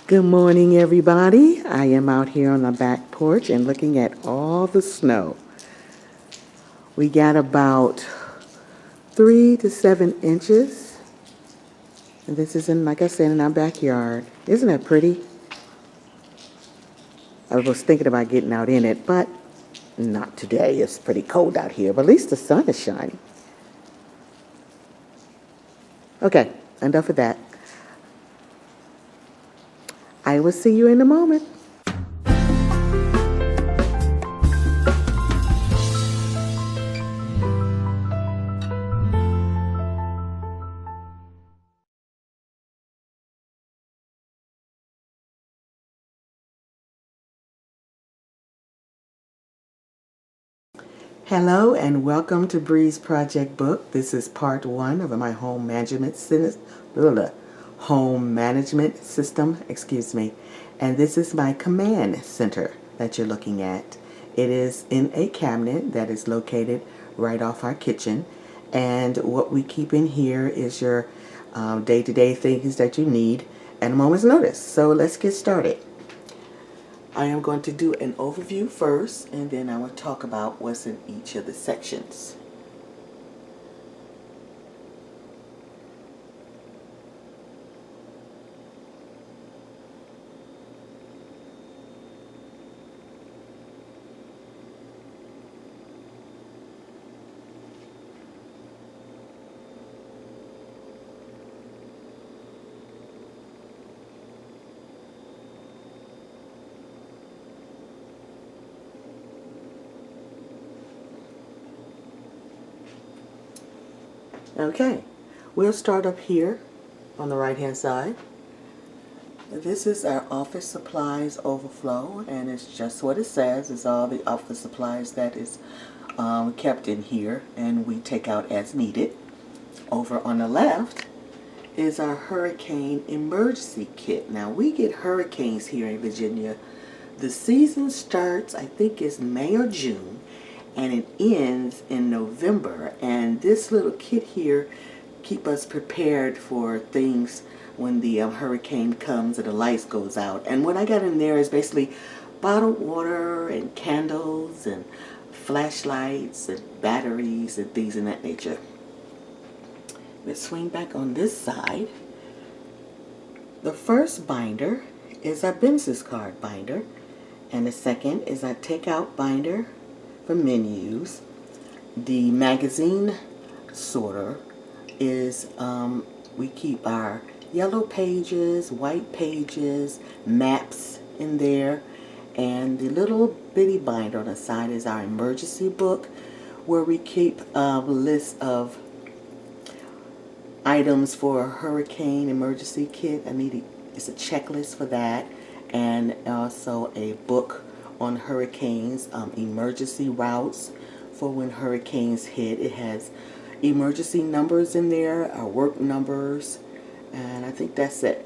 Good morning, everybody. I am out here on the back porch and looking at all the snow. We got about 3 to 7 inches. And this is like I said, in our backyard. Isn't that pretty? I was thinking about getting out in it, but not today. It's pretty cold out here, but at least the sun is shining. Okay, enough of that. I will see you in a moment. Hello and welcome to Bree's Project Book. This is part one of my home management system, and this is my command center that you're looking at. It is in a cabinet that is located right off our kitchen, and what we keep in here is your day-to-day things that you need at a moment's notice. So let's get started. I am going to do an overview first, and then I will talk about what's in each of the sections. Okay, we'll start up here on the right hand side. This is our office supplies overflow, and it's just what it says. It's all the office supplies that is kept in here, and we take out as needed. Over on the left is our hurricane emergency kit. Now, we get hurricanes here in Virginia. The season starts, I think it's May or June, and it ends in November. And this little kit here keep us prepared for things when the hurricane comes and the lights goes out. And what I got in there is basically bottled water and candles and flashlights and batteries and things in that nature. Let's swing back on this side. The first binder is our business card binder, and the second is our takeout binder for menus. The magazine sorter is we keep our yellow pages, white pages, maps in there, and the little bitty binder on the side is our emergency book, where we keep a list of items for a hurricane emergency kit. It's a checklist for that, and also a book on hurricanes, emergency routes for when hurricanes hit. It has emergency numbers in there, our work numbers, and I think that's it.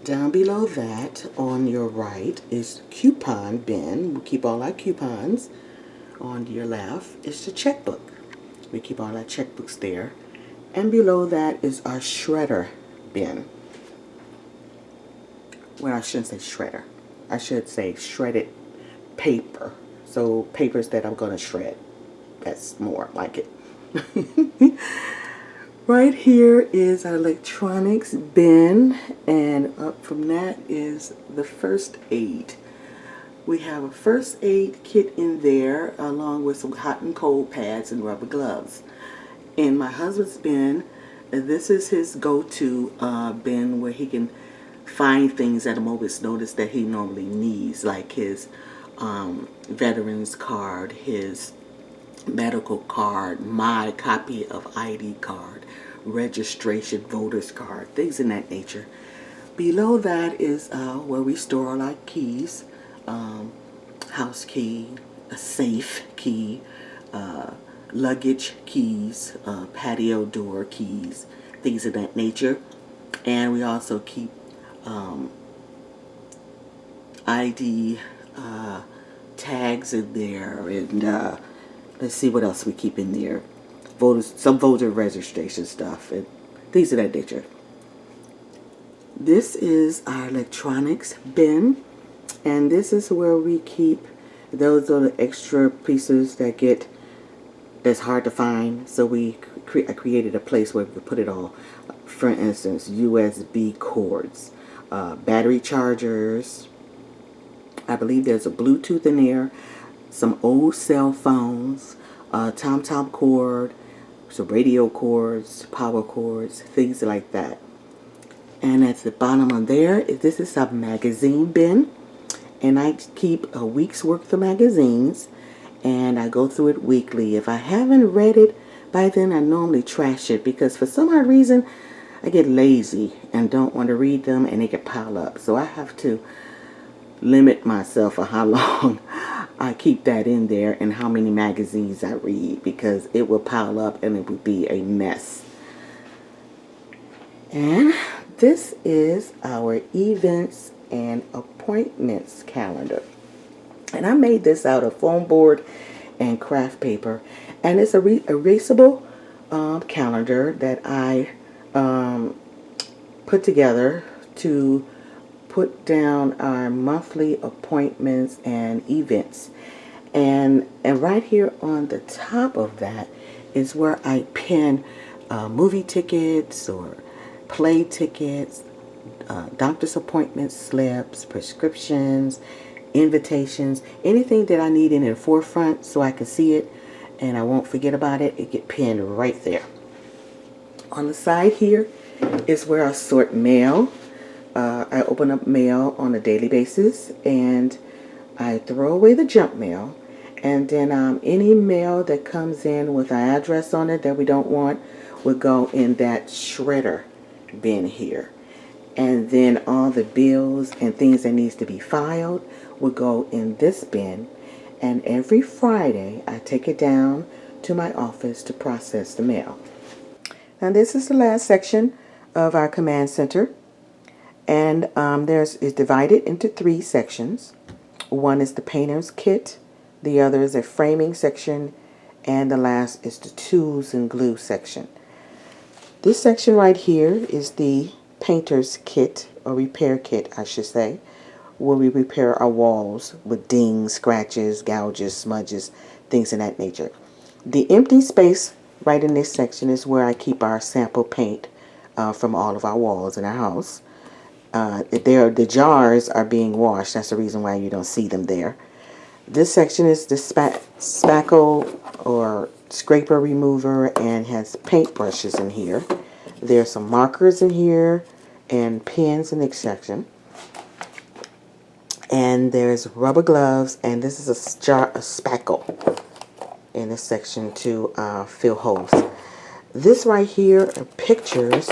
Down below that, on your right, is coupon bin. We keep all our coupons. On your left is the checkbook. We keep all our checkbooks there. And below that is our shredder bin. Well, I shouldn't say shredder. I should say shredded paper. So papers that I'm going to shred. That's more like it. Right here is our electronics bin, and up from that is the first aid. We have a first aid kit in there, along with some hot and cold pads and rubber gloves. In my husband's bin, this is his go-to bin where he can find things at a moment's notice that he normally needs, like his veteran's card, his medical card, my copy of ID card, registration, voter's card, things in that nature. Below that is where we store all our keys, house key, a safe key, luggage keys, patio door keys, things of that nature. And we also keep ID tags in there, and let's see what else we keep in there. Some voter registration stuff and things of that nature. This is our electronics bin, and this is where we keep, those are the extra pieces that's hard to find. So I created a place where we could put it all. For instance, USB cords, battery chargers. I believe there's a Bluetooth in there, some old cell phones, tom-tom cord, some radio cords, power cords, things like that. And at the bottom of there, this is a magazine bin. And I keep a week's worth of magazines. And I go through it weekly. If I haven't read it by then, I normally trash it. Because for some odd reason, I get lazy and don't want to read them. And they can pile up. So I have to limit myself for how long I keep that in there. And how many magazines I read. Because it will pile up and it will be a mess. And this is our events and appointments calendar. And I made this out of foam board and craft paper. And it's a erasable calendar that I put together to put down our monthly appointments and events. And right here on the top of that is where I pin movie tickets or play tickets, doctor's appointment slips, prescriptions, invitations, anything that I need in the forefront so I can see it and I won't forget about it. It get pinned right there. On the side here is where I sort mail. I open up mail on a daily basis and I throw away the junk mail, and then any mail that comes in with an address on it that we don't want would go in that shredder bin here. And then all the bills and things that needs to be filed will go in this bin. And every Friday I take it down to my office to process the mail. Now this is the last section of our command center, and it's divided into 3 sections. One is the painter's kit, the other is a framing section, and the last is the tools and glue section. This section right here is the painter's kit, or repair kit I should say, where we repair our walls with dings, scratches, gouges, smudges, things of that nature. The empty space right in this section is where I keep our sample paint from all of our walls in our house. The jars are being washed. That's the reason why you don't see them there. This section is the spackle or scraper remover and has paint brushes in here. There's some markers in here and pens in this section. And there's rubber gloves, and this is a jar of spackle in this section to fill holes. This right here are pictures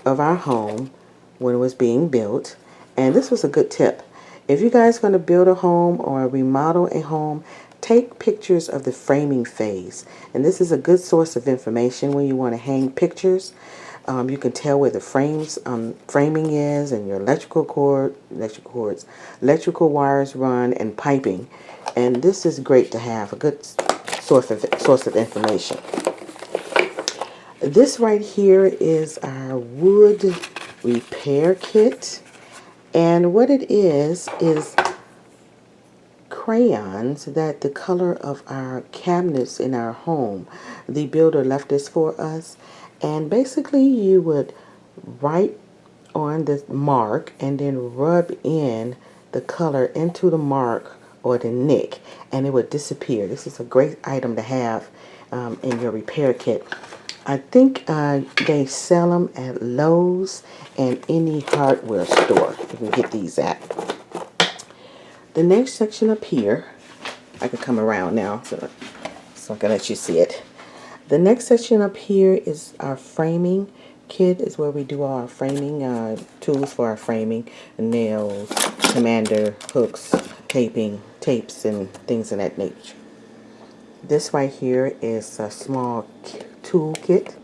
of our home when it was being built, and this was a good tip. If you guys are going to build a home or remodel a home, take pictures of the framing phase. And this is a good source of information when you want to hang pictures. You can tell where the framing is, and your electrical cords, electrical wires run, and piping. And this is great to have, a good source of information. This right here is our wood repair kit, and what it is crayons that the color of our cabinets in our home. The builder left this for us, and basically you would write on the mark and then rub in the color into the mark or the nick, and it would disappear. This is a great item to have in your repair kit. I think they sell them at Lowe's and any hardware store. You can get these at. The next section up here, I can come around now so I can let you see it. The next section up here is our framing kit. Is where we do all our framing tools for our framing: nails, commander, hooks, tapes, and things of that nature. This right here is a small tool kit,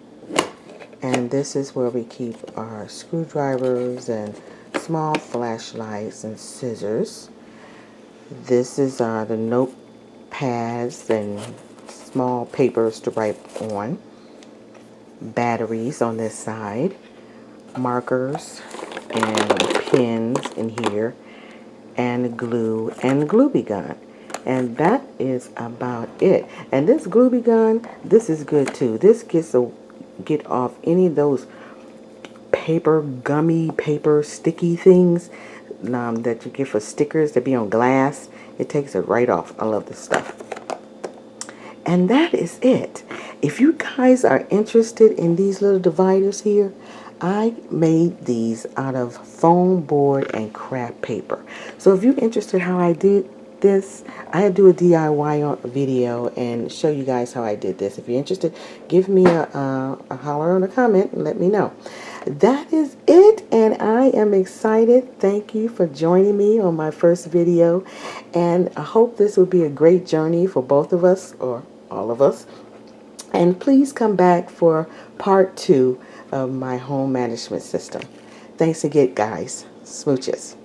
and this is where we keep our screwdrivers and small flashlights and scissors. This is the notepads and small papers to write on. Batteries on this side. Markers. and pins in here, and glue and glue gun. And that is about it. And this glue gun, this is good too. This get off any of those gummy paper sticky things that you get for stickers that be on glass. It takes it right off. I love this stuff. And that is it. If you guys are interested in these little dividers here, I made these out of foam board and craft paper. So if you're interested how I did this, I do a DIY video and show you guys how I did this. If you're interested, give me a holler on a comment and let me know. That is it, and I am excited. Thank you for joining me on my first video, and I hope this will be a great journey for both of us, or all of us. And please come back for part 2 of my home management system. Thanks again, guys. Smooches.